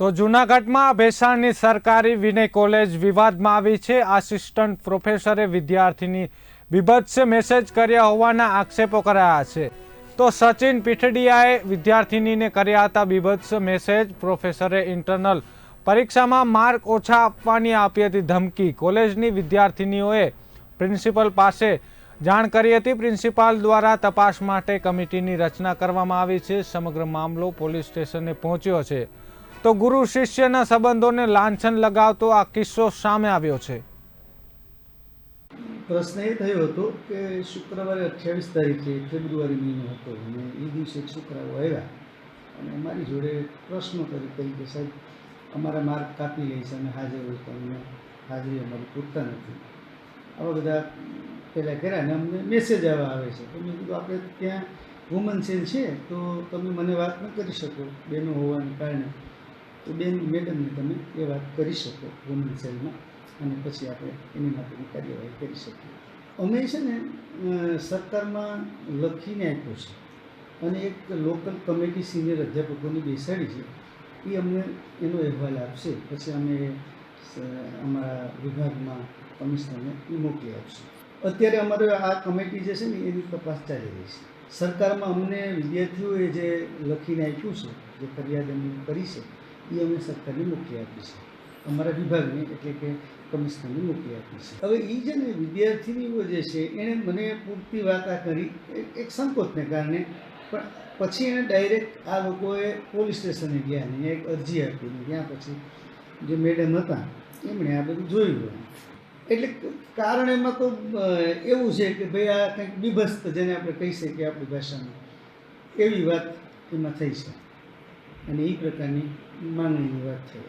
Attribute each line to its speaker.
Speaker 1: તો જૂનાગઢમાં ભેસાણની સરકારી વિનય કોલેજ વિવાદમાં આવી છે। આસિસ્ટન્ટ પ્રોફેસરે વિદ્યાર્થીની બીભત્સ મેસેજ કર્યા હોવાના આક્ષેપો કરાયા છે। તો સચિન પીઠડિયાએ વિદ્યાર્થીનીને કર્યા હતા બીભત્સ મેસેજ। પ્રોફેસરે ઇન્ટરનલ પરીક્ષામાં માર્ક ઓછા આપવાની આપી હતી ધમકી। કોલેજની વિદ્યાર્થીનીઓએ પ્રિન્સિપલ પાસે જાણ કરી હતી। પ્રિન્સિપાલ દ્વારા તપાસ માટે કમિટીની રચના કરવામાં આવી છે। સમગ્ર મામલો પોલીસ સ્ટેશને પહોંચ્યો છે। તો ગુરુ શિષ્યના સંબંધોને લાંછન લગાવતો આ કિસ્સો સામે આવ્યો છે।
Speaker 2: પ્રશ્ન એ થયો હતો કે શુક્રવારે 28 તારીખે ફેબ્રુઆરી મહિનો હતો અને એ દિવસે છોકરાઓ આવ્યા અને મારી જોડે પ્રશ્નો કરી કે સાહેબ અમારા માર્ક કાપી લે છે અને હાજર હોય તો અમને હાજરી અમારી પૂરતા નથી, આવા બધા પહેલાં કર્યા અને અમને મેસેજ આવે છે। તો મેં કીધું આપણે ત્યાં વુમન સેલ છે તો તમે મને વાત ન કરી શકો બેનો હોવાને કારણે, તો બેન મેડમને તમે એ વાત કરી શકો વુમન સેલમાં અને પછી આપણે એની માટેની કાર્યવાહી કરી શકીએ। અમે છે ને સરકારમાં લખીને આપ્યું છે અને એક લોકલ કમિટી સિનિયર અધ્યાપકોની બેસાડી છે, એ અમને એનો અહેવાલ આપશે, પછી અમે અમારા વિભાગમાં કમિશનરને એ મોકલી આપશું। અત્યારે અમારે આ કમિટી જે છે ને એની તપાસ ચાલી રહી છે। સરકારમાં અમને વિદ્યાર્થીઓએ જે લખીને આપ્યું છે, જે ફરિયાદ એમની કરી છે, એ અમે સરકારને મોકલી આપી છે, અમારા વિભાગને એટલે કે કમિશનરને મોકલી આપી છે। હવે એ છે ને વિદ્યાર્થીનીઓ જે છે એણે મને પૂરતી વાત આ કરી એક સંકોચને કારણે, પણ પછી એણે ડાયરેક્ટ આ લોકોએ પોલીસ સ્ટેશને ગયા ને એક અરજી આપી ને ત્યાં પછી જે મેડમ હતા એમણે આ બધું જોયું। એટલે કારણ એમાં તો એવું છે કે ભાઈ આ કંઈક બીભત્સ જેને આપણે કહી શકીએ આપણી ભાષામાં, એવી વાત એમાં થઈ છે અને એ પ્રકારની માંગણીની વાત થઈ।